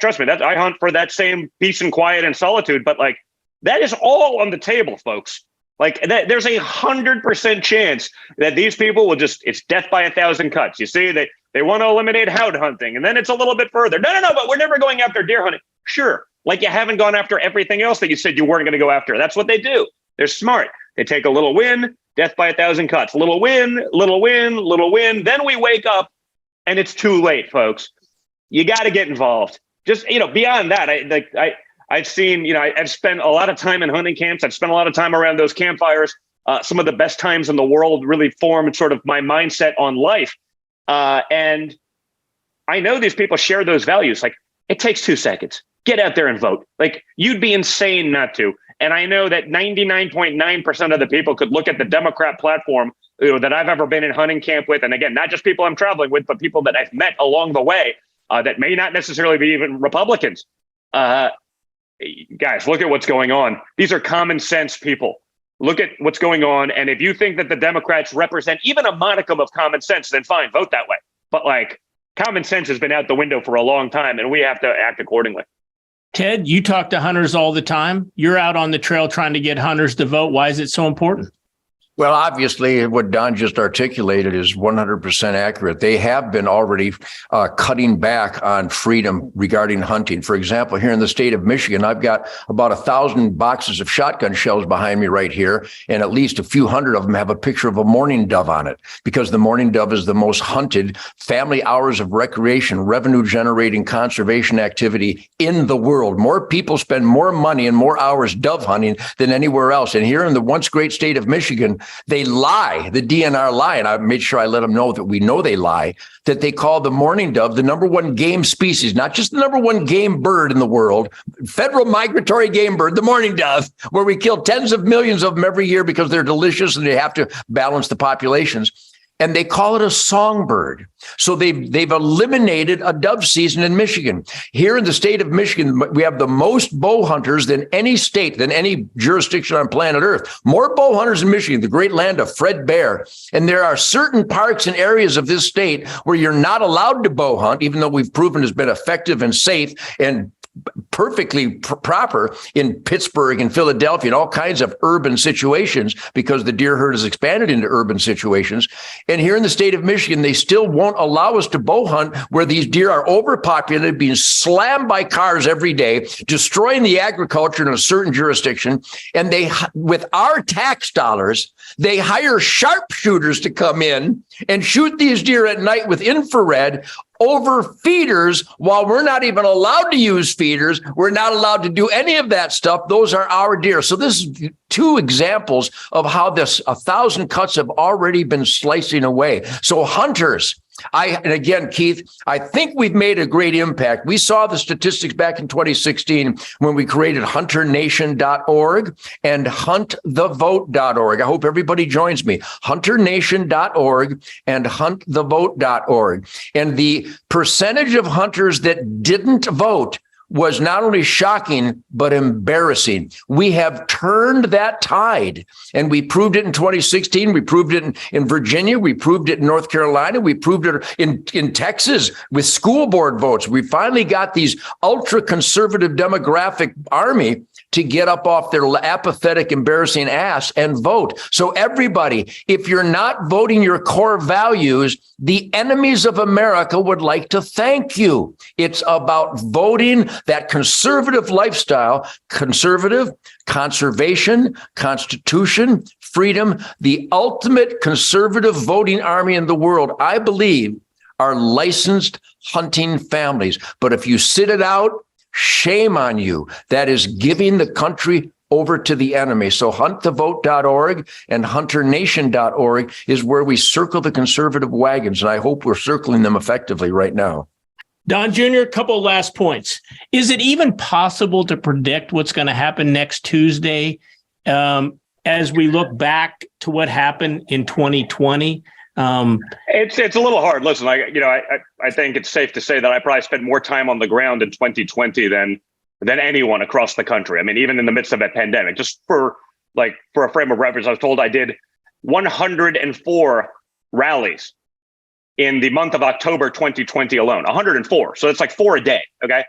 trust me, that I hunt for that same peace and quiet and solitude, but like, that is all on the table, folks. Like, there's 100% chance that these people will it's death by 1,000 cuts. You see, they want to eliminate hound hunting, and then it's a little bit further. No, but we're never going after deer hunting. Sure. Like, you haven't gone after everything else that you said you weren't going to go after. That's what they do. They're smart. They take a little win, death by 1,000 cuts, little win, little win, little win. Then we wake up and it's too late, folks. You got to get involved. Just, beyond that, I've seen, I've spent a lot of time in hunting camps. I've spent a lot of time around those campfires. Some of the best times in the world really formed sort of my mindset on life. And I know these people share those values. Like, it takes 2 seconds. Get out there and vote. Like, you'd be insane not to. And I know that 99.9% of the people could look at the Democrat platform, that I've ever been in hunting camp with. And again, not just people I'm traveling with, but people that I've met along the way that may not necessarily be even Republicans. Guys, look at what's going on. These are common sense people. Look at what's going on. And if you think that the Democrats represent even a modicum of common sense, then fine, vote that way. But like, common sense has been out the window for a long time, and we have to act accordingly. Ted, you talk to hunters all the time. You're out on the trail trying to get hunters to vote. Why is it so important? Well, obviously, what Don just articulated is 100% accurate. They have been already cutting back on freedom regarding hunting. For example, here in the state of Michigan, I've got about 1,000 boxes of shotgun shells behind me right here, and at least a few hundred of them have a picture of a mourning dove on it, because the mourning dove is the most hunted family hours of recreation, revenue-generating conservation activity in the world. More people spend more money and more hours dove hunting than anywhere else. And here in the once great state of Michigan, They lie, the DNR lie, and I made sure I let them know that we know they lie, that they call the mourning dove the number one game species, not just the number one game bird in the world, federal migratory game bird, the mourning dove, where we kill tens of millions of them every year because they're delicious and they have to balance the populations. And they call it a songbird. So they've eliminated a dove season in Michigan. Here in the state of Michigan, we have the most bow hunters than any state, than any jurisdiction on planet Earth. More bow hunters in Michigan, the great land of Fred Bear. And there are certain parks and areas of this state where you're not allowed to bow hunt, even though we've proven it's been effective and safe and perfectly proper in Pittsburgh and Philadelphia and all kinds of urban situations, because the deer herd has expanded into urban situations. And here in the state of Michigan, they still won't allow us to bow hunt where these deer are overpopulated, being slammed by cars every day, destroying the agriculture in a certain jurisdiction. And they, with our tax dollars, they hire sharpshooters to come in and shoot these deer at night with infrared over feeders, while we're not even allowed to use feeders. We're not allowed to do any of that stuff. Those are our deer. So this is two examples of how 1,000 cuts have already been slicing away. So hunters, and again, Keith, I think we've made a great impact. We saw the statistics back in 2016 when we created hunternation.org and huntthevote.org. I hope everybody joins me. Hunternation.org and huntthevote.org. And the percentage of hunters that didn't vote was not only shocking, but embarrassing. We have turned that tide, and we proved it in 2016. We proved it in Virginia. We proved it in North Carolina. We proved it in Texas with school board votes. We finally got these ultra conservative demographic army to get up off their apathetic, embarrassing ass and vote. So everybody, if you're not voting your core values, the enemies of America would like to thank you. It's about voting that conservative lifestyle, conservative, conservation, constitution, freedom, the ultimate conservative voting army in the world, I believe, are licensed hunting families. But if you sit it out, shame on you. That is giving the country over to the enemy. So huntthevote.org and hunternation.org is where we circle the conservative wagons. And I hope we're circling them effectively right now. Don Jr., a couple of last points. Is it even possible to predict what's going to happen next Tuesday as we look back to what happened in 2020? It's a little hard. Listen, I think it's safe to say that I probably spent more time on the ground in 2020 than anyone across the country. I mean, even in the midst of a pandemic, just for a frame of reference, I was told I did 104 rallies in the month of October 2020 alone. 104. So it's like 4 a day. Okay.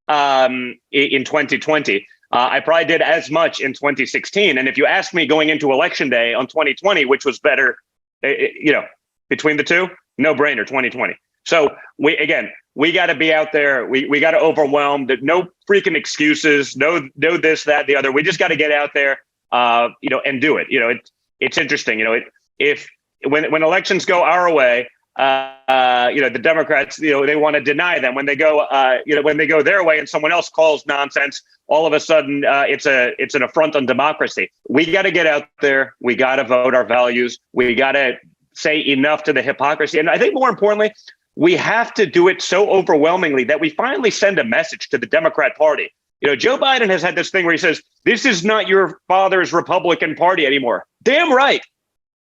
In 2020. I probably did as much in 2016. And if you ask me going into election day on 2020, which was better, between the two, no brainer, 2020. So we got to be out there. We got to overwhelm. No freaking excuses. No this, that, the other. We just got to get out there, and do it. It's interesting. If when elections go our way, the Democrats, they want to deny them. When they go, when they go their way and someone else calls nonsense, all of a sudden it's an affront on democracy. We got to get out there. We got to vote our values. We got to say enough to the hypocrisy. And I think more importantly, we have to do it so overwhelmingly that we finally send a message to the Democrat Party. Joe Biden has had this thing where he says, this is not your father's Republican Party anymore. Damn right.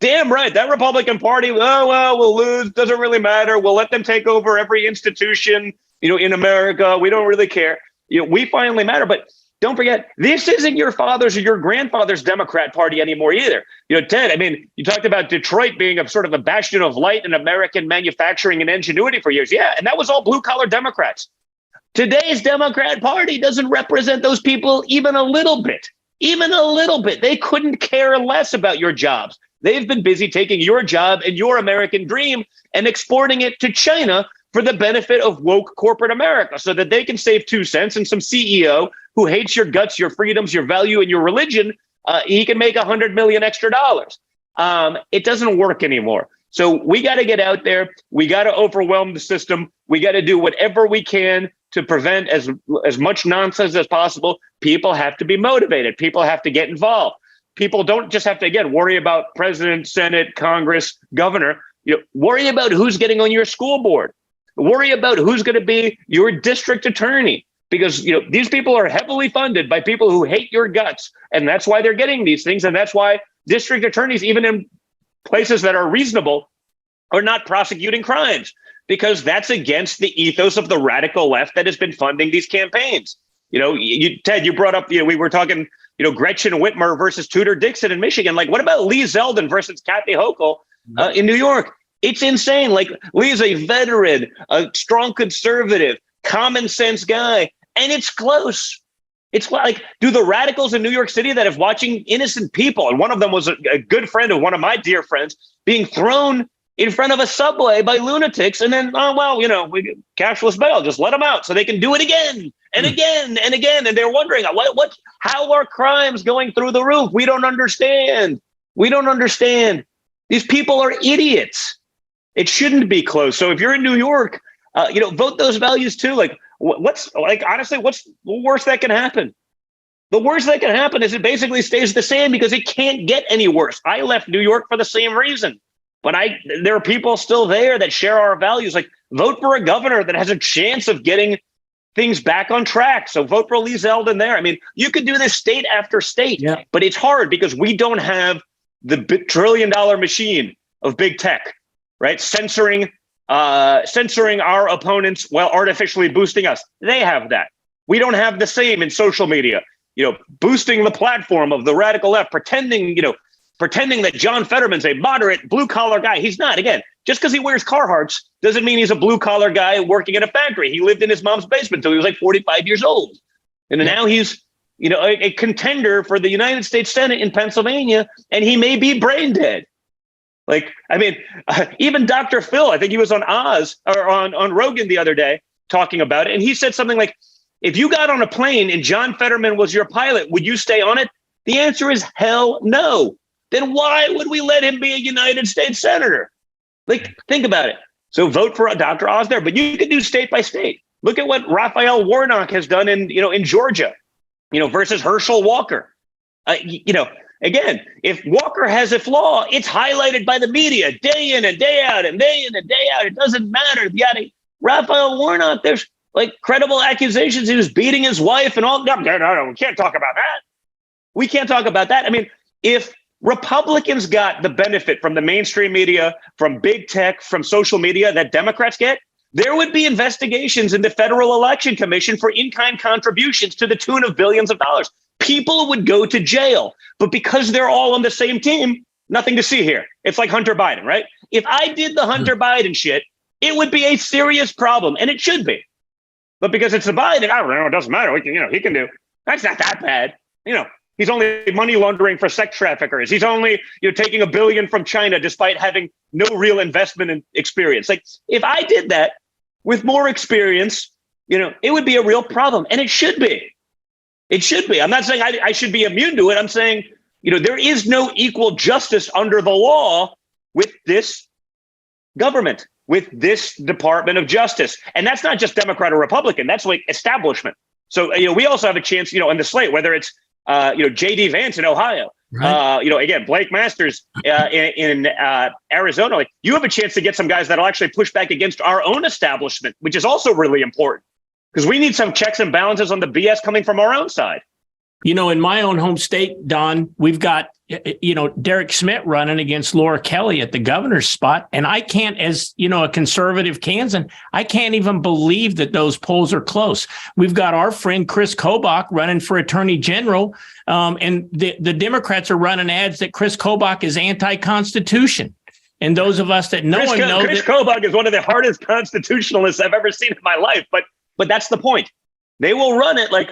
That Republican Party, we'll lose. Doesn't really matter. We'll let them take over every institution, in America. We don't really care. We finally matter. But don't forget, this isn't your father's or your grandfather's Democrat Party anymore either. Ted, I mean, you talked about Detroit being a sort of a bastion of light in American manufacturing and ingenuity for years. Yeah, and that was all blue-collar Democrats. Today's Democrat Party doesn't represent those people even a little bit. Even a little bit. They couldn't care less about your jobs. They've been busy taking your job and your American dream and exporting it to China for the benefit of woke corporate America so that they can save 2 cents, and some CEO who hates your guts, your freedoms, your value, and your religion, he can make $100 million extra dollars. It doesn't work anymore. So we got to get out there. We got to overwhelm the system. We got to do whatever we can to prevent as much nonsense as possible. People have to be motivated. People have to get involved. people don't just have to, again, worry about president, Senate, Congress, governor. Worry about who's getting on your school board. Worry about who's going to be your district attorney, because these people are heavily funded by people who hate your guts, and that's why they're getting these things, and that's why district attorneys, even in places that are reasonable, are not prosecuting crimes, because that's against the ethos of the radical left that has been funding these campaigns. Ted, you brought up, we were talking, Gretchen Whitmer versus Tudor Dixon in Michigan. Like, what about Lee Zeldin versus Kathy Hochul in New York? It's insane. Like, Lee's a veteran, a strong conservative, common sense guy, and it's close. It's like, do the radicals in New York City that have watching innocent people, and one of them was a good friend of one of my dear friends, being thrown in front of a subway by lunatics, and then, we get cashless bail, just let them out so they can do it again and again and again. And they're wondering, how are crimes going through the roof? We don't understand. These people are idiots. It shouldn't be close. So if you're in New York, vote those values too. Like, honestly, what's the worst that can happen? The worst that can happen is it basically stays the same, because it can't get any worse. I left New York for the same reason. But there are people still there that share our values. Like, vote for a governor that has a chance of getting things back on track. So vote for Lee Zeldin there. I mean, you could do this state after state, but it's hard because we don't have the trillion-dollar machine of big tech, right? Censoring our opponents while artificially boosting us. They have that. We don't have the same in social media. Boosting the platform of the radical left, pretending that John Fetterman's a moderate blue-collar guy. He's not. Again, just because he wears Carhartts doesn't mean he's a blue-collar guy working in a factory. He lived in his mom's basement until he was like 45 years old. And now he's, a contender for the United States Senate in Pennsylvania, and he may be brain dead. Like, I mean, even Dr. Phil, I think he was on Oz or on Rogan the other day talking about it. And he said something like, if you got on a plane and John Fetterman was your pilot, would you stay on it? The answer is hell no. Then why would we let him be a United States senator? Like, think about it. So vote for Dr. Oz there, but you could do state by state. Look at what Raphael Warnock has done in Georgia, versus Herschel Walker. Again, if Walker has a flaw, it's highlighted by the media day in and day out and day in and day out. It doesn't matter. Raphael Warnock, there's credible accusations he was beating his wife and all. No, we can't talk about that. We can't talk about that. I mean, if Republicans got the benefit from the mainstream media, from big tech, from social media that Democrats get, there would be investigations in the Federal Election Commission for in-kind contributions to the tune of billions of dollars. People would go to jail. But because they're all on the same team, nothing to see here. It's like Hunter Biden, right? If I did the Hunter Biden shit, it would be a serious problem, and it should be. But because it's the Biden, I don't know, it doesn't matter. He can do. That's not that bad. He's only money laundering for sex traffickers. He's only taking $1 billion from China despite having no real investment and experience. Like, if I did that with more experience, it would be a real problem, and it should be. It should be. I'm not saying I should be immune to it. I'm saying there is no equal justice under the law with this government, with this Department of Justice, and that's not just Democrat or Republican. That's like establishment. So we also have a chance, on the slate, whether it's J.D. Vance in Ohio, right. Again, Blake Masters in Arizona. Like, you have a chance to get some guys that'll actually push back against our own establishment, which is also really important, because we need some checks and balances on the BS coming from our own side. In my own home state, Don, we've got, Derek Schmidt running against Laura Kelly at the governor's spot. And I can't, as, a conservative Kansan, I can't even believe that those polls are close. We've got our friend Chris Kobach running for attorney general. And the Democrats are running ads that Chris Kobach is anti-constitution. And those of us that know Chris Kobach is one of the hardest constitutionalists I've ever seen in my life. But that's the point. They will run it like,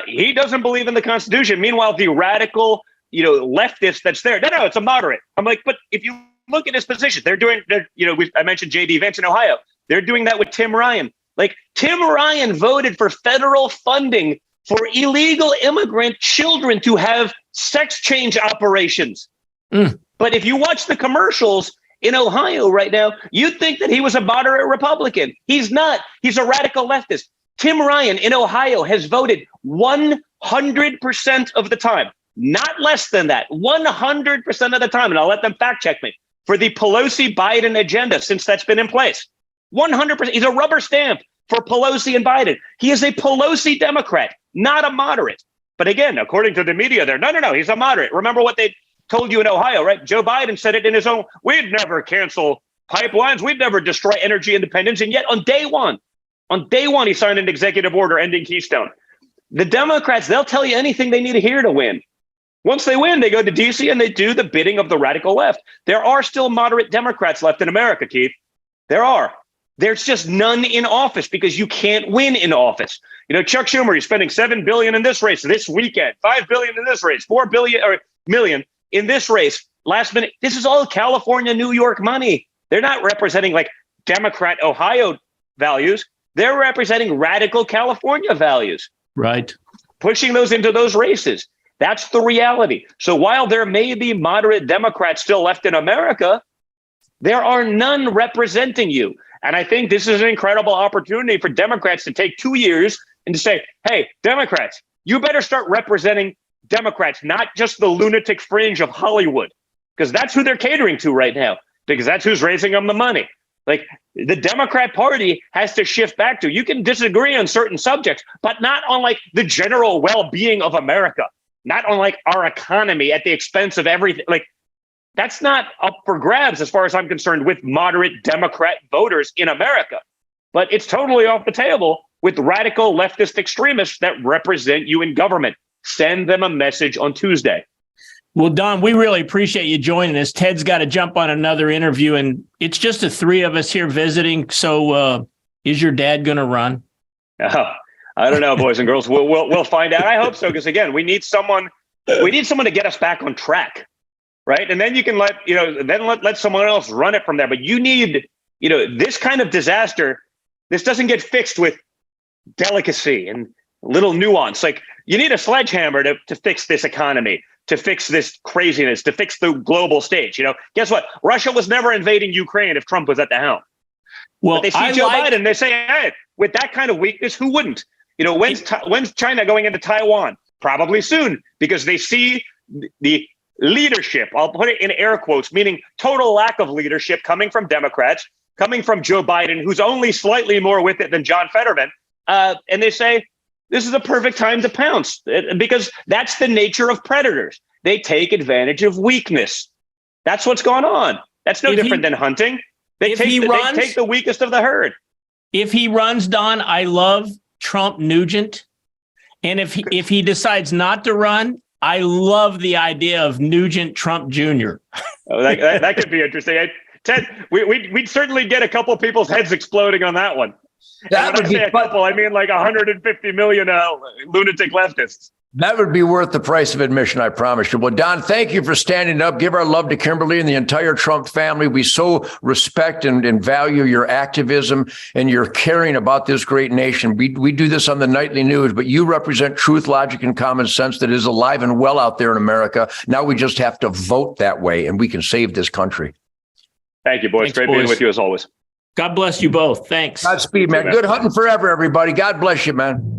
he doesn't believe in the Constitution. Meanwhile, the radical, leftist that's there, no, it's a moderate. I'm like, but if you look at his position, I mentioned J.D. Vance in Ohio. They're doing that with Tim Ryan. Like, Tim Ryan voted for federal funding for illegal immigrant children to have sex change operations. But if you watch the commercials in Ohio right now, you'd think that he was a moderate Republican. He's not. He's a radical leftist. Tim Ryan in Ohio has voted 100% of the time, not less than that, 100% of the time, and I'll let them fact check me, for the Pelosi-Biden agenda since that's been in place. 100%. He's a rubber stamp for Pelosi and Biden. He is a Pelosi Democrat, not a moderate. But again, according to the media, no, he's a moderate. Remember what they told you in Ohio, right? Joe Biden said it in his own, we'd never cancel pipelines. We'd never destroy energy independence. And yet on day one, he signed an executive order ending Keystone. The Democrats, they'll tell you anything they need to hear to win. Once they win, they go to DC and they do the bidding of the radical left. There are still moderate Democrats left in America, Keith. There are. There's just none in office because you can't win in office. You know, Chuck Schumer, he's spending $7 billion in this race this weekend, $5 billion in this race, $4 million in this race. Last minute, this is all California, New York money. They're not representing like Democrat Ohio values. They're representing radical California values. Right. Pushing those into those races. That's the reality. So while there may be moderate Democrats still left in America, there are none representing you. And I think this is an incredible opportunity for Democrats to take 2 years and to say, hey, Democrats, you better start representing Democrats, not just the lunatic fringe of Hollywood, because that's who they're catering to right now, because that's who's raising them the money. Like the Democrat Party has to shift back to, you can disagree on certain subjects, but not on like the general well-being of America, not on like our economy at the expense of everything. Like that's not up for grabs as far as I'm concerned with moderate Democrat voters in America. But it's totally off the table with radical leftist extremists that represent you in government. Send them a message on Tuesday. Well, Don, we really appreciate you joining us. Ted's got to jump on another interview, and it's just the three of us here visiting. So is your dad going to run? I don't know, boys and girls. We'll find out. I hope so, because, again, we need someone to get us back on track. Right. And then you can let someone else run it from there. But you need, this kind of disaster. This doesn't get fixed with delicacy and little nuance. Like you need a sledgehammer to fix this economy, to fix this craziness, to fix the global stage. Guess what? Russia was never invading Ukraine if Trump was at the helm. Well, but they see Joe Biden. They say, hey, with that kind of weakness, who wouldn't? When's China going into Taiwan? Probably soon, because they see the leadership, I'll put it in air quotes, meaning total lack of leadership coming from Democrats, coming from Joe Biden, who's only slightly more with it than John Fetterman. And they say, this is a perfect time to pounce, because that's the nature of predators. They take advantage of weakness. That's what's going on. That's no different than hunting. They take the weakest of the herd. If he runs, Don, I love Trump Nugent. And if he decides not to run, I love the idea of Nugent Trump Jr. Oh, that could be interesting. Ted, we'd certainly get a couple people's heads exploding on that one. That would be a couple. I mean, like 150 million lunatic leftists. That would be worth the price of admission, I promise you. Well, Don, thank you for standing up. Give our love to Kimberly and the entire Trump family. We so respect and value your activism and your caring about this great nation. We do this on the nightly news, but you represent truth, logic, and common sense that is alive and well out there in America. Now we just have to vote that way, and we can save this country. Thank you, boys. Thanks, great being with you as always. God bless you both. Thanks. Godspeed, man. Good hunting forever, everybody. God bless you, man.